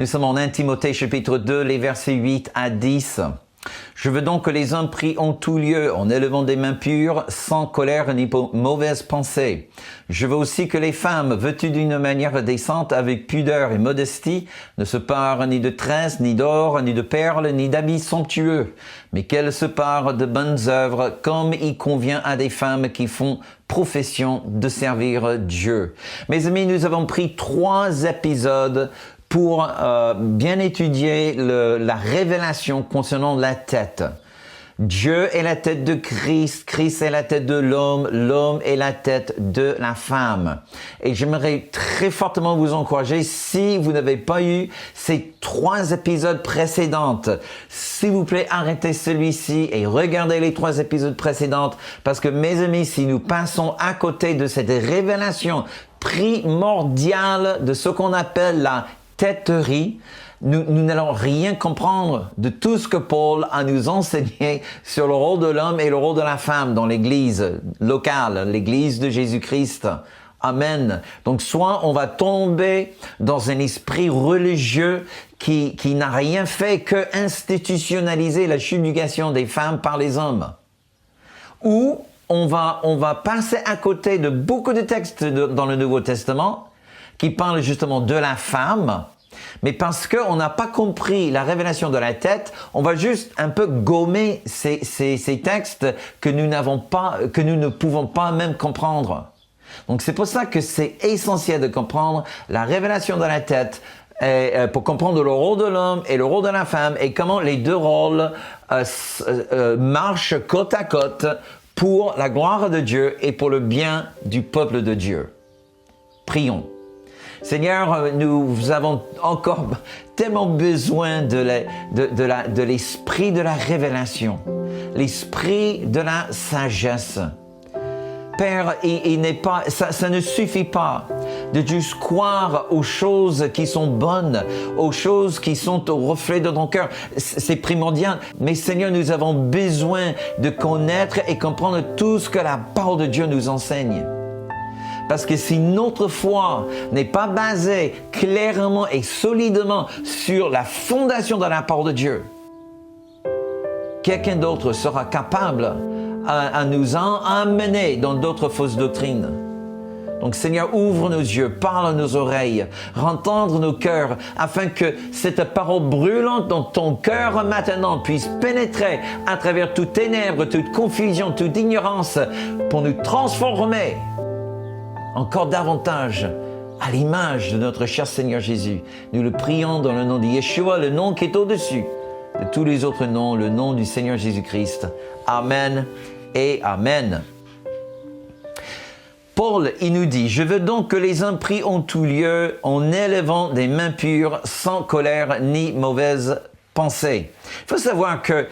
Nous sommes en 1 Timothée chapitre 2, les versets 8 à 10. Je veux donc que les hommes prient en tout lieu, en élevant des mains pures, sans colère ni mauvaise pensée. Je veux aussi que les femmes, vêtues d'une manière décente, avec pudeur et modestie, ne se parent ni de tresses, ni d'or, ni de perles, ni d'habits somptueux, mais qu'elles se parent de bonnes œuvres, comme il convient à des femmes qui font profession de servir Dieu. Mes amis, nous avons pris 3 épisodes pour bien étudier la révélation concernant la tête. Dieu est la tête de Christ, Christ est la tête de l'homme, l'homme est la tête de la femme. Et j'aimerais très fortement vous encourager, si vous n'avez pas eu ces 3 épisodes précédents, s'il vous plaît, arrêtez celui-ci et regardez les 3 épisodes précédents, parce que mes amis, si nous passons à côté de cette révélation primordiale de ce qu'on appelle la têterie, nous n'allons rien comprendre de tout ce que Paul a nous enseigné sur le rôle de l'homme et le rôle de la femme dans l'église locale, l'église de Jésus-Christ. Amen. Donc, soit on va tomber dans un esprit religieux qui n'a rien fait que institutionnaliser la subjugation des femmes par les hommes. Ou on va passer à côté de beaucoup de textes dans le Nouveau Testament qui parlent justement de la femme, mais parce qu'on n'a pas compris la révélation de la tête, on va juste un peu gommer ces textes que nous ne pouvons pas même comprendre. Donc c'est pour ça que c'est essentiel de comprendre la révélation de la tête pour comprendre le rôle de l'homme et le rôle de la femme et comment les 2 rôles marchent côte à côte pour la gloire de Dieu et pour le bien du peuple de Dieu. Prions. Seigneur, nous avons encore tellement besoin de l'esprit de la révélation, l'esprit de la sagesse. Père, ça ne suffit pas de juste croire aux choses qui sont bonnes, aux choses qui sont au reflet de ton cœur. C'est primordial. Mais Seigneur, nous avons besoin de connaître et comprendre tout ce que la parole de Dieu nous enseigne. Parce que si notre foi n'est pas basée clairement et solidement sur la fondation de la parole de Dieu, quelqu'un d'autre sera capable à nous emmener dans d'autres fausses doctrines. Donc Seigneur, ouvre nos yeux, parle à nos oreilles, rends tendre nos cœurs, afin que cette parole brûlante dans ton cœur maintenant puisse pénétrer à travers toute ténèbres, toute confusion, toute ignorance, pour nous transformer encore davantage à l'image de notre cher Seigneur Jésus. Nous le prions dans le nom de Yeshua, le nom qui est au-dessus de tous les autres noms, le nom du Seigneur Jésus-Christ. Amen et Amen. Paul, il nous dit, « Je veux donc que les hommes prient en tout lieu, en élevant des mains pures, sans colère ni mauvaise pensée. » Il faut savoir que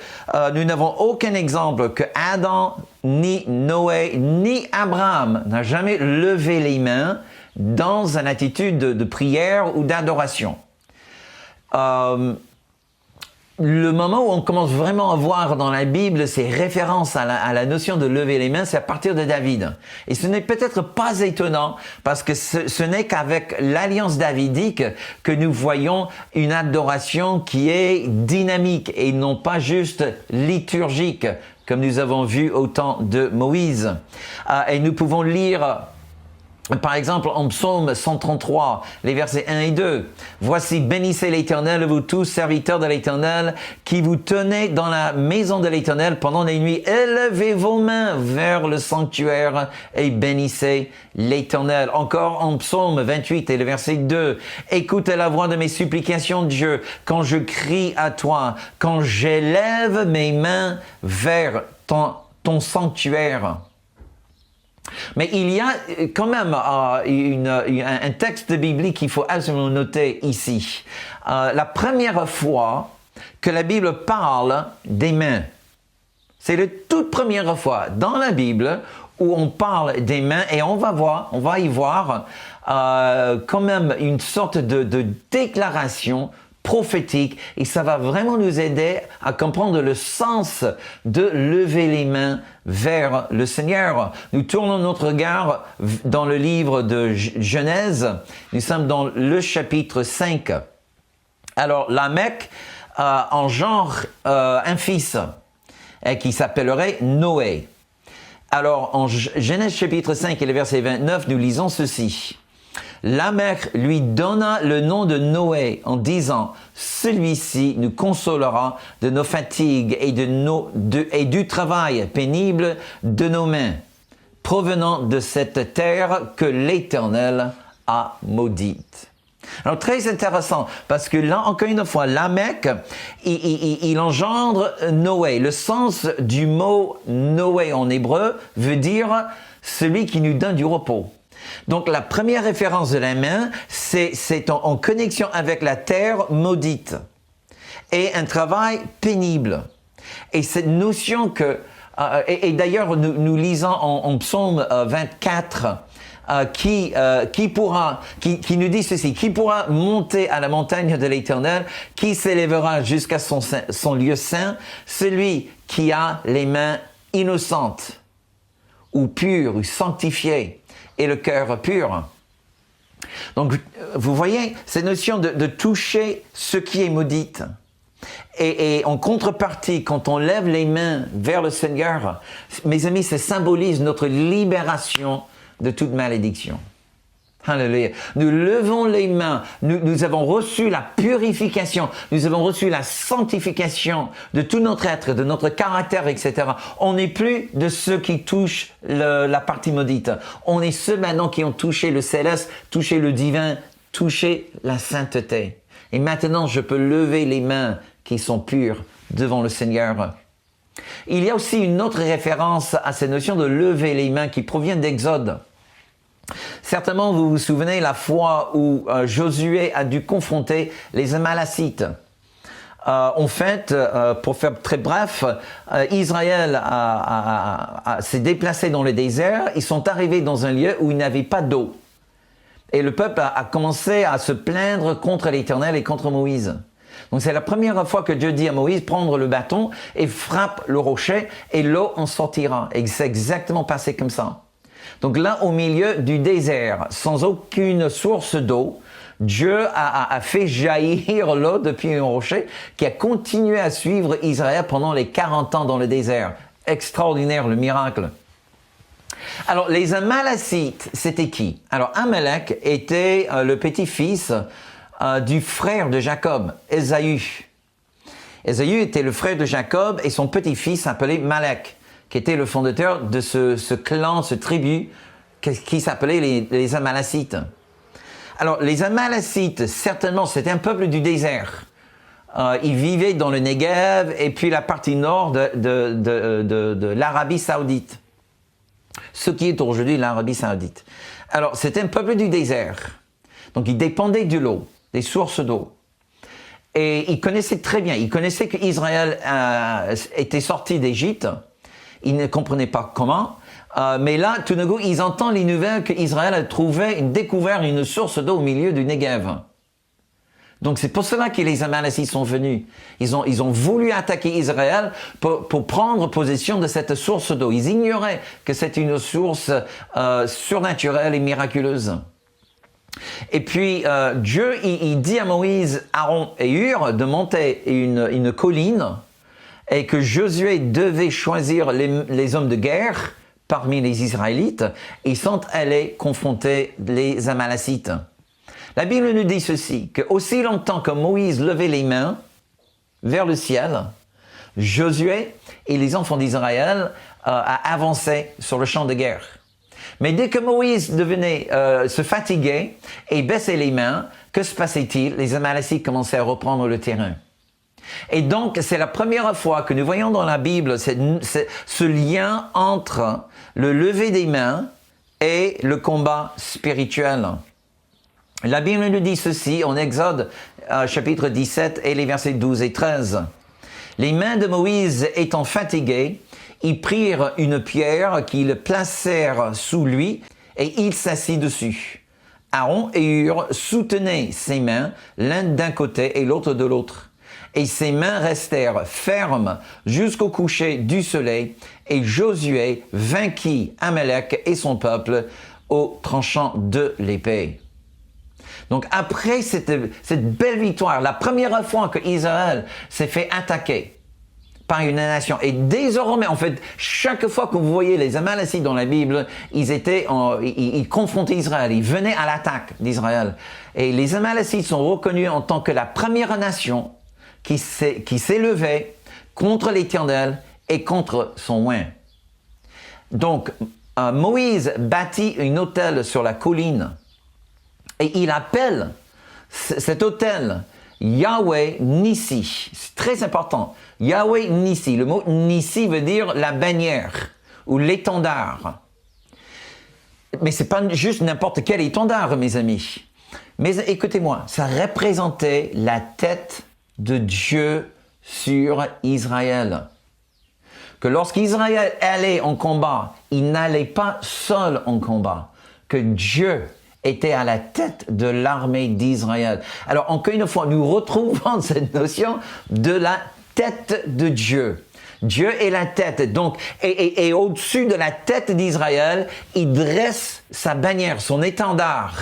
nous n'avons aucun exemple que Adam, ni Noé, ni Abraham n'a jamais levé les mains dans une attitude de prière ou d'adoration. Le moment où on commence vraiment à voir dans la Bible ces références à la notion de lever les mains, c'est à partir de David. Et ce n'est peut-être pas étonnant parce que ce n'est qu'avec l'alliance davidique que nous voyons une adoration qui est dynamique et non pas juste liturgique, comme nous avons vu au temps de Moïse. Et nous pouvons lire par exemple, en Psaume 133, les versets 1 et 2. « Voici, bénissez l'Éternel, vous tous, serviteurs de l'Éternel, qui vous tenez dans la maison de l'Éternel pendant les nuits. Élevez vos mains vers le sanctuaire et bénissez l'Éternel. » Encore en Psaume 28 et le verset 2. « Écoutez la voix de mes supplications, Dieu, quand je crie à toi, quand j'élève mes mains vers ton sanctuaire. » Mais il y a quand même un texte biblique qu'il faut absolument noter ici. La première fois que la Bible parle des mains, c'est la toute première fois dans la Bible où on parle des mains et on va y voir quand même une sorte de déclaration prophétique et ça va vraiment nous aider à comprendre le sens de lever les mains vers le Seigneur. Nous tournons notre regard dans le livre de Genèse. Nous sommes dans le chapitre 5. Alors, Lamech engendre un fils qui s'appellerait Noé. Alors, en Genèse chapitre 5 et le verset 29, nous lisons ceci. Lamech lui donna le nom de Noé en disant « Celui-ci nous consolera de nos fatigues et, et du travail pénible de nos mains, provenant de cette terre que l'Éternel a maudite. » Alors, très intéressant, parce que là, encore une fois, Lamech, il engendre Noé. Le sens du mot Noé en hébreu veut dire « celui qui nous donne du repos ». Donc, la première référence de la main, c'est en connexion avec la terre maudite et un travail pénible. Et cette notion que, et d'ailleurs, nous lisons en psaume 24, qui nous dit ceci, qui pourra monter à la montagne de l'Éternel, qui s'élèvera jusqu'à son lieu saint, celui qui a les mains innocentes, ou pures, ou sanctifiées, et le cœur pur. Donc, vous voyez, cette notion de toucher ce qui est maudit. Et en contrepartie, quand on lève les mains vers le Seigneur, mes amis, ça symbolise notre libération de toute malédiction. Alléluia. Nous levons les mains, nous avons reçu la purification, nous avons reçu la sanctification de tout notre être, de notre caractère, etc. On n'est plus de ceux qui touchent la partie maudite. On est ceux maintenant qui ont touché le céleste, touché le divin, touché la sainteté. Et maintenant, je peux lever les mains qui sont pures devant le Seigneur. Il y a aussi une autre référence à cette notion de lever les mains qui provient d'Exode. Certainement, vous vous souvenez la fois où Josué a dû confronter les Amalacites. En fait, pour faire très bref, Israël s'est déplacé dans le désert. Ils sont arrivés dans un lieu où il n'avait pas d'eau. Et le peuple a commencé à se plaindre contre l'Éternel et contre Moïse. Donc c'est la première fois que Dieu dit à Moïse, prendre le bâton et frappe le rocher et l'eau en sortira. Et c'est exactement passé comme ça. Donc là, au milieu du désert, sans aucune source d'eau, Dieu a fait jaillir l'eau depuis un rocher qui a continué à suivre Israël pendant les 40 ans dans le désert. Extraordinaire, le miracle. Alors, les Amalacites, c'était qui? Alors, Amalek était le petit-fils du frère de Jacob, Ésaü. Ésaü était le frère de Jacob et son petit-fils s'appelait Malek, qui était le fondateur de ce clan, ce tribu, qui s'appelait les Amalacites. Alors, les Amalacites, certainement, c'était un peuple du désert. Ils vivaient dans le Negev et puis la partie nord de l'Arabie Saoudite. Ce qui est aujourd'hui l'Arabie Saoudite. Alors, c'était un peuple du désert. Donc, ils dépendaient de l'eau, des sources d'eau. Et ils connaissaient très bien, ils connaissaient qu'Israël était sorti d'Égypte. Ils ne comprenaient pas comment. Mais là, tout d'un coup, ils entendent les nouvelles qu'Israël a découvert une source d'eau au milieu du Negev. Donc c'est pour cela que les Amalacites sont venus. Ils ont voulu attaquer Israël pour prendre possession de cette source d'eau. Ils ignoraient que c'était une source surnaturelle et miraculeuse. Et puis Dieu, il dit à Moïse, Aaron et Hur de monter une colline et que Josué devait choisir les hommes de guerre parmi les Israélites. Ils sont allés confronter les Amalacites. La Bible nous dit ceci, que aussi longtemps que Moïse levait les mains vers le ciel, Josué et les enfants d'Israël avançaient sur le champ de guerre. Mais dès que Moïse se fatiguait et baissait les mains, que se passait-il? Les Amalacites commençaient à reprendre le terrain. Et donc, c'est la première fois que nous voyons dans la Bible ce lien entre le lever des mains et le combat spirituel. La Bible nous dit ceci en Exode chapitre 17 et les versets 12 et 13. Les mains de Moïse étant fatiguées, ils prirent une pierre qu'ils placèrent sous lui et il s'assit dessus. Aaron et Hur soutenaient ses mains, l'un d'un côté et l'autre de l'autre. Et ses mains restèrent fermes jusqu'au coucher du soleil et Josué vainquit Amalek et son peuple au tranchant de l'épée. Donc après cette belle victoire, la première fois que Israël s'est fait attaquer par une nation, et désormais, en fait, chaque fois que vous voyez les Amalekites dans la Bible, ils confrontaient Israël, ils venaient à l'attaque d'Israël. Et les Amalekites sont reconnus en tant que la première nation qui s'est levée contre l'Éternel et contre son oint. Donc, Moïse bâtit un autel sur la colline et il appelle cet autel Yahweh Nissi. C'est très important. Yahweh Nissi. Le mot Nissi veut dire la bannière ou l'étendard. Mais c'est pas juste n'importe quel étendard, mes amis. Mais écoutez-moi, ça représentait la tête de Dieu sur Israël. Que lorsqu'Israël allait en combat, il n'allait pas seul en combat. Que Dieu était à la tête de l'armée d'Israël. Alors, encore une fois, nous retrouvons cette notion de la tête de Dieu. Dieu est la tête. Donc, et au-dessus de la tête d'Israël, il dresse sa bannière, son étendard.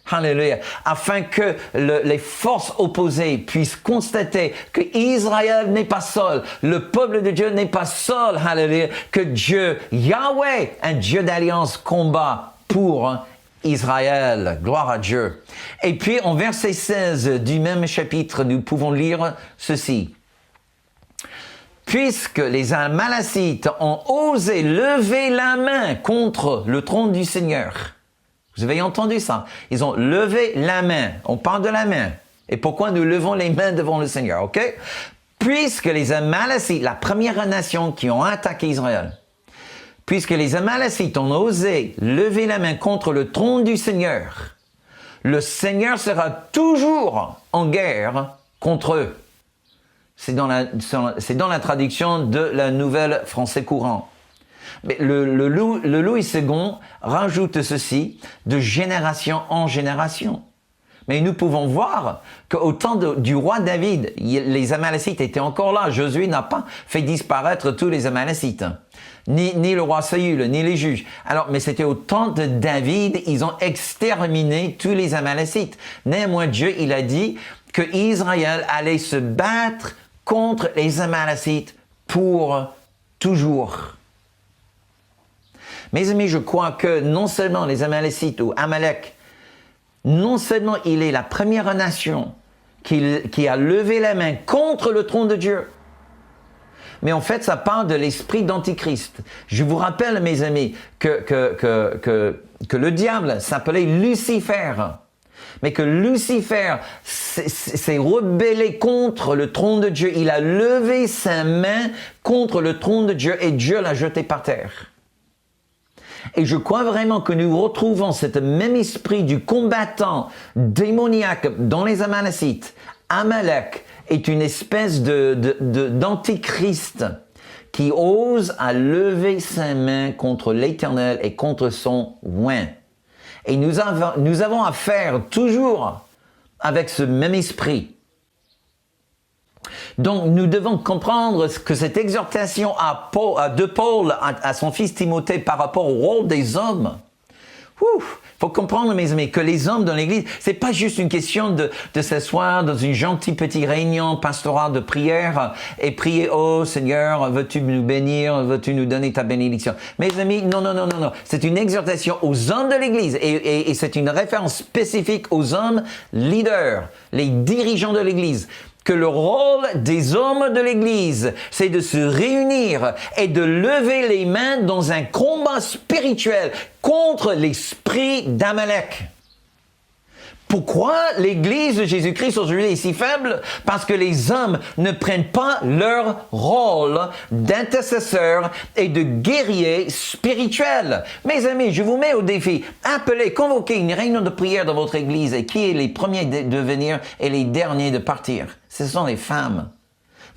Alléluia. Afin que les forces opposées puissent constater que Israël n'est pas seul. Le peuple de Dieu n'est pas seul. Alléluia. Que Dieu, Yahweh, un Dieu d'alliance, combat pour Israël. Gloire à Dieu. Et puis, en verset 16 du même chapitre, nous pouvons lire ceci. Puisque les Amalekites ont osé lever la main contre le trône du Seigneur. Vous avez entendu ça? Ils ont levé la main. On parle de la main. Et pourquoi nous levons les mains devant le Seigneur, ok? Puisque les Amalekites, la première nation qui ont attaqué Israël, puisque les Amalekites ont osé lever la main contre le trône du Seigneur, le Seigneur sera toujours en guerre contre eux. C'est dans la traduction de la Nouvelle Français courant. Mais le Louis II rajoute ceci de génération en génération. Mais nous pouvons voir qu'au temps du roi David, les Amalekites étaient encore là. Josué n'a pas fait disparaître tous les Amalekites. Ni le roi Saül, ni les juges. Alors, mais c'était au temps de David, ils ont exterminé tous les Amalekites. Néanmoins, Dieu, il a dit que Israël allait se battre contre les Amalekites pour toujours. Mes amis, je crois que non seulement les Amalekites ou Amalek, non seulement il est la première nation qui a levé la main contre le trône de Dieu, mais en fait, ça parle de l'esprit d'Antichrist. Je vous rappelle, mes amis, que le diable s'appelait Lucifer, mais que Lucifer s'est rebellé contre le trône de Dieu. Il a levé sa main contre le trône de Dieu et Dieu l'a jeté par terre. Et je crois vraiment que nous retrouvons cet même esprit du combattant démoniaque dans les Amalekites. Amalek est une espèce d'antichrist qui ose à lever sa main contre l'Éternel et contre son oint. Et nous avons affaire toujours avec ce même esprit. Donc, nous devons comprendre que cette exhortation de Paul à son fils Timothée par rapport au rôle des hommes, faut comprendre, mes amis, que les hommes dans l'Église, c'est pas juste une question de s'asseoir dans une gentille petite réunion pastorale de prière et prier, oh Seigneur, veux-tu nous bénir, veux-tu nous donner ta bénédiction. Mes amis, non. C'est une exhortation aux hommes de l'Église et c'est une référence spécifique aux hommes leaders, les dirigeants de l'Église. Que le rôle des hommes de l'Église, c'est de se réunir et de lever les mains dans un combat spirituel contre l'esprit d'Amalek. Pourquoi l'Église de Jésus-Christ aujourd'hui est si faible? Parce que les hommes ne prennent pas leur rôle d'intercesseur et de guerrier spirituel. Mes amis, je vous mets au défi. Appelez, convoquez une réunion de prière dans votre Église et qui est les premiers de venir et les derniers de partir? Ce sont les femmes.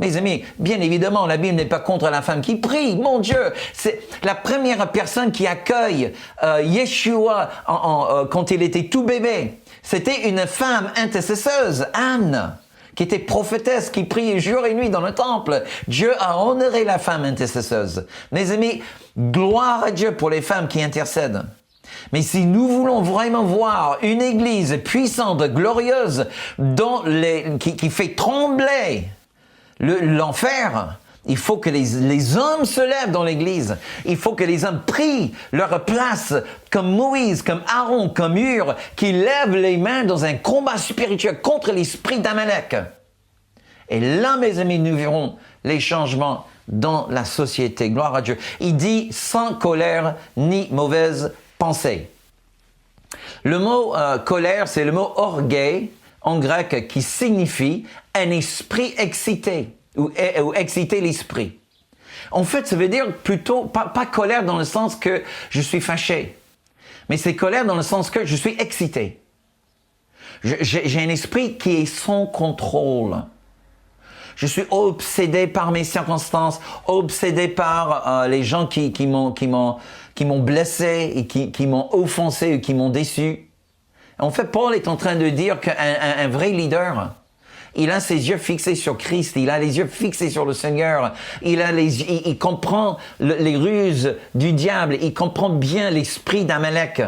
Mes amis, bien évidemment, la Bible n'est pas contre la femme qui prie. Mon Dieu, c'est la première personne qui accueille Yeshua quand il était tout bébé. C'était une femme intercesseuse, Anne, qui était prophétesse, qui priait jour et nuit dans le temple. Dieu a honoré la femme intercesseuse. Mes amis, gloire à Dieu pour les femmes qui intercèdent. Mais si nous voulons vraiment voir une église puissante, glorieuse, qui fait trembler l'enfer, il faut que les hommes se lèvent dans l'église. Il faut que les hommes prient leur place, comme Moïse, comme Aaron, comme Hur, qui lèvent les mains dans un combat spirituel contre l'esprit d'Amalek. Et là, mes amis, nous verrons les changements dans la société. Gloire à Dieu. Il dit sans colère ni mauvaise pensée. Le mot colère, c'est le mot orgueil en grec qui signifie un esprit excité ou exciter l'esprit. En fait, ça veut dire plutôt pas colère dans le sens que je suis fâché, mais c'est colère dans le sens que je suis excité. J'ai un esprit qui est sans contrôle. Je suis obsédé par mes circonstances, obsédé par les gens qui m'ont blessé et qui m'ont offensé et qui m'ont déçu. En fait, Paul est en train de dire qu'un vrai leader, il a ses yeux fixés sur Christ, il a les yeux fixés sur le Seigneur, il comprend les ruses du diable, il comprend bien l'esprit d'Amalek.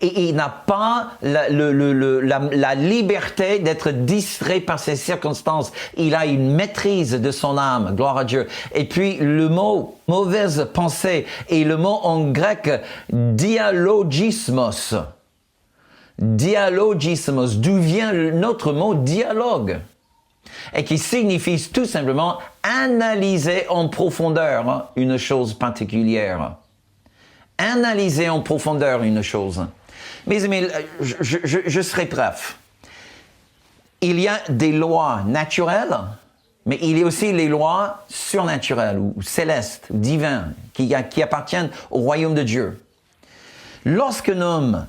Et il n'a pas la liberté d'être distrait par ses circonstances. Il a une maîtrise de son âme, gloire à Dieu. Et puis le mot mauvaise pensée est le mot en grec dialogismos. Dialogismos, d'où vient notre mot dialogue, et qui signifie tout simplement analyser en profondeur une chose particulière. Analyser en profondeur une chose. Mes amis, je serai bref. Il y a des lois naturelles, mais il y a aussi les lois surnaturelles ou célestes, ou divines, qui appartiennent au royaume de Dieu. Lorsqu'un homme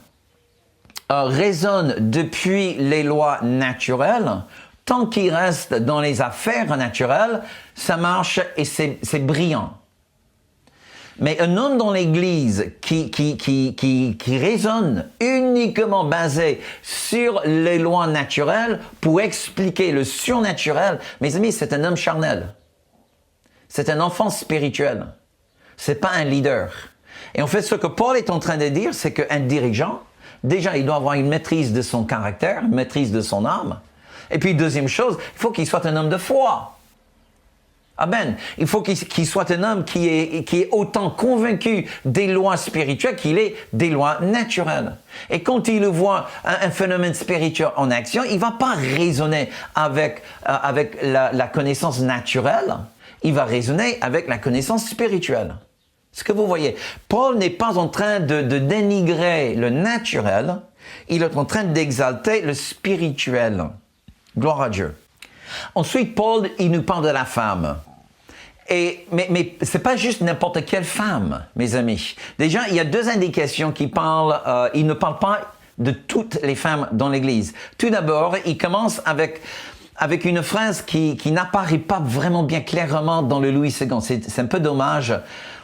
raisonne depuis les lois naturelles, tant qu'il reste dans les affaires naturelles, ça marche et c'est brillant. Mais un homme dans l'Église qui raisonne uniquement basé sur les lois naturelles pour expliquer le surnaturel, mes amis, c'est un homme charnel. C'est un enfant spirituel. C'est pas un leader. Et en fait, ce que Paul est en train de dire, c'est qu'un dirigeant, déjà, il doit avoir une maîtrise de son caractère, une maîtrise de son âme. Et puis, deuxième chose, il faut qu'il soit un homme de foi. Amen. Il faut qu'il soit un homme qui est autant convaincu des lois spirituelles qu'il est des lois naturelles. Et quand il voit un phénomène spirituel en action, il va pas raisonner avec la connaissance naturelle, il va raisonner avec la connaissance spirituelle. Ce que vous voyez, Paul n'est pas en train de dénigrer le naturel, il est en train d'exalter le spirituel. Gloire à Dieu. Ensuite, Paul, il nous parle de la femme. Mais c'est pas juste n'importe quelle femme, mes amis. Déjà, il y a deux indications qui parlent, il ne parle pas de toutes les femmes dans l'Église. Tout d'abord, il commence avec une phrase qui n'apparaît pas vraiment bien clairement dans le Louis II. C'est un peu dommage.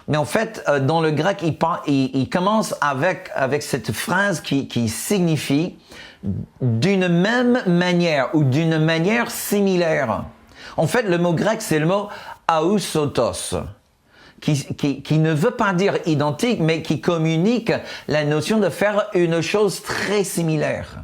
Mais en fait, dans le grec, il commence avec cette phrase qui signifie d'une même manière ou d'une manière similaire. En fait, le mot grec, c'est le mot aousotos, qui ne veut pas dire identique, mais qui communique la notion de faire une chose très similaire.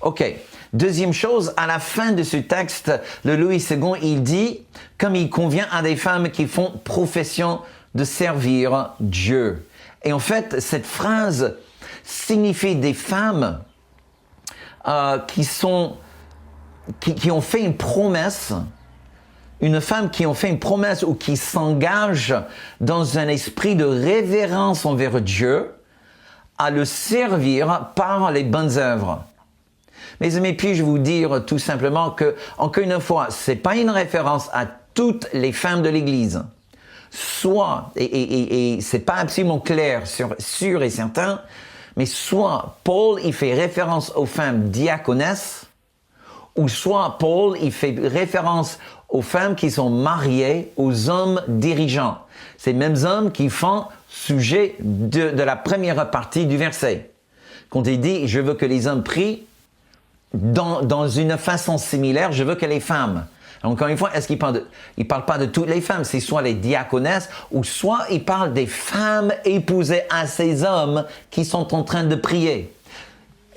OK. Deuxième chose, à la fin de ce texte, le Louis II, il dit, comme il convient à des femmes qui font profession de servir Dieu. Et en fait, cette phrase signifie des femmes qui ont fait une promesse, une femme qui ont fait une promesse ou qui s'engage dans un esprit de révérence envers Dieu à le servir par les bonnes œuvres. Mes amis, puis-je vous dire tout simplement que, encore une fois, c'est pas une référence à toutes les femmes de l'Église. Soit, et c'est pas absolument clair, sûr et certain, mais soit Paul, il fait référence aux femmes diaconesses, ou soit Paul, il fait référence aux femmes qui sont mariées aux hommes dirigeants. Ces mêmes hommes qui font sujet de la première partie du verset. Quand il dit « Je veux que les hommes prient », dans une façon similaire, je veux que les femmes Encore une fois, est-ce qu'il parle il parle pas de toutes les femmes, c'est soit les diaconesses ou soit il parle des femmes épousées à ces hommes qui sont en train de prier.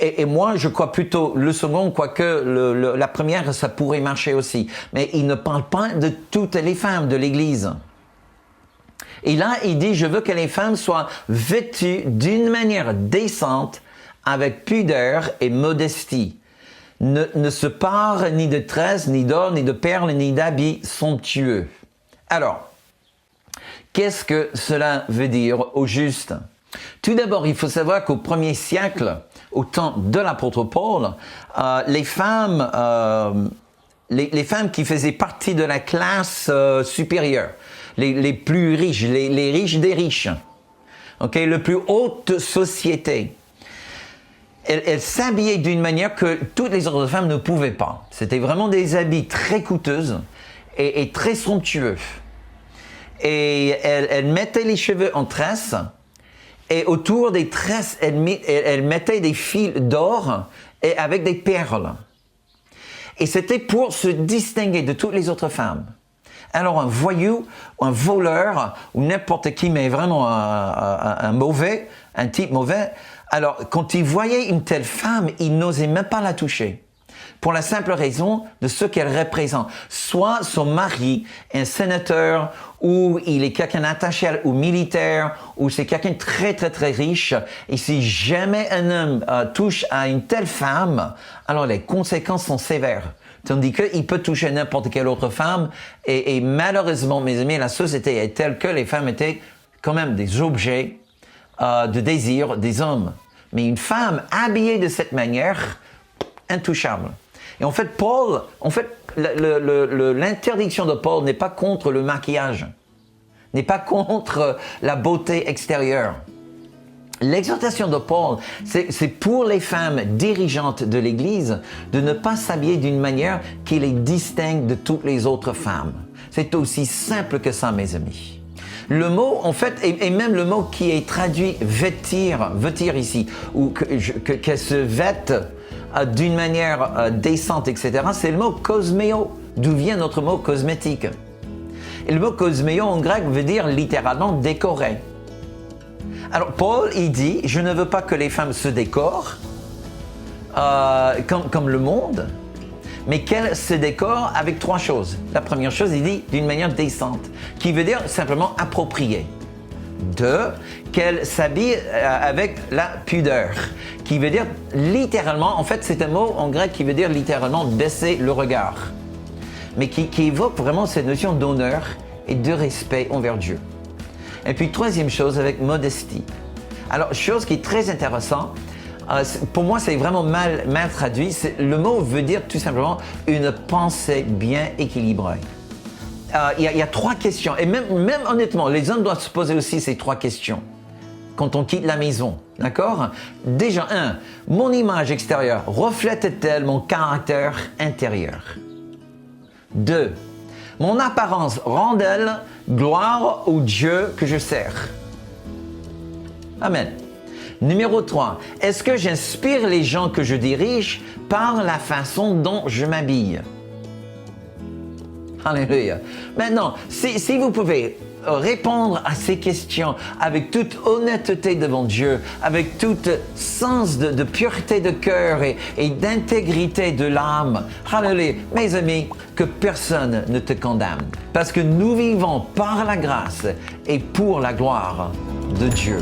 Et moi, je crois plutôt le second, quoique la première, ça pourrait marcher aussi. Mais il ne parle pas de toutes les femmes de l'Église. Et là, il dit, je veux que les femmes soient vêtues d'une manière décente, avec pudeur et modestie. Ne se parent ni de tresses, ni d'or, ni de perles, ni d'habits somptueux. Alors, qu'est-ce que cela veut dire au juste? Tout d'abord, il faut savoir qu'au 1er siècle, au temps de l'apôtre Paul, les femmes qui faisaient partie de la classe supérieure, les plus riches, les riches des riches, okay, le plus haute société, elles s'habillaient d'une manière que toutes les autres femmes ne pouvaient pas. C'était vraiment des habits très coûteux et très somptueux. Et elles mettaient les cheveux en tresses. Et autour des tresses, elle mettait des fils d'or et avec des perles. Et c'était pour se distinguer de toutes les autres femmes. Alors un voyou, un voleur, ou n'importe qui, mais vraiment un type mauvais, alors quand il voyait une telle femme, il n'osait même pas la toucher. Pour la simple raison de ce qu'elle représente. Soit son mari, un sénateur, ou il est quelqu'un attaché ou militaire, ou c'est quelqu'un de très très très riche. Et si jamais un homme touche à une telle femme, alors les conséquences sont sévères. Tandis qu'il peut toucher n'importe quelle autre femme. Et malheureusement, mes amis, la société est telle que les femmes étaient quand même des objets de désir des hommes. Mais une femme habillée de cette manière, intouchable. Et en fait, l'interdiction de Paul n'est pas contre le maquillage, n'est pas contre la beauté extérieure. L'exhortation de Paul, c'est pour les femmes dirigeantes de l'Église de ne pas s'habiller d'une manière qui les distingue de toutes les autres femmes. C'est aussi simple que ça, mes amis. Le mot, en fait, et même le mot qui est traduit vêtir ici, ou qu'elle se vête d'une manière décente, etc., c'est le mot cosméo, d'où vient notre mot cosmétique. Et le mot cosméo en grec veut dire littéralement décorer. Alors Paul, il dit, je ne veux pas que les femmes se décorent comme le monde, mais qu'elles se décorent avec 3 choses. La première chose, il dit d'une manière décente, qui veut dire simplement appropriée. 2, qu'elle s'habille avec la pudeur, qui veut dire littéralement, en fait c'est un mot en grec qui veut dire littéralement baisser le regard, mais qui évoque vraiment cette notion d'honneur et de respect envers Dieu. Et puis 3e chose, avec modestie. Alors, chose qui est très intéressante, pour moi c'est vraiment mal traduit, le mot veut dire tout simplement une pensée bien équilibrée. Il y a 3 questions, et même honnêtement, les hommes doivent se poser aussi ces 3 questions quand on quitte la maison, d'accord? Déjà, 1, mon image extérieure reflète-t-elle mon caractère intérieur? 2, mon apparence rend-elle gloire au Dieu que je sers? Amen. Numéro 3, est-ce que j'inspire les gens que je dirige par la façon dont je m'habille? Alléluia. Maintenant, si vous pouvez répondre à ces questions avec toute honnêteté devant Dieu, avec tout sens de pureté de cœur et d'intégrité de l'âme, alléluia, mes amis, que personne ne te condamne. Parce que nous vivons par la grâce et pour la gloire de Dieu.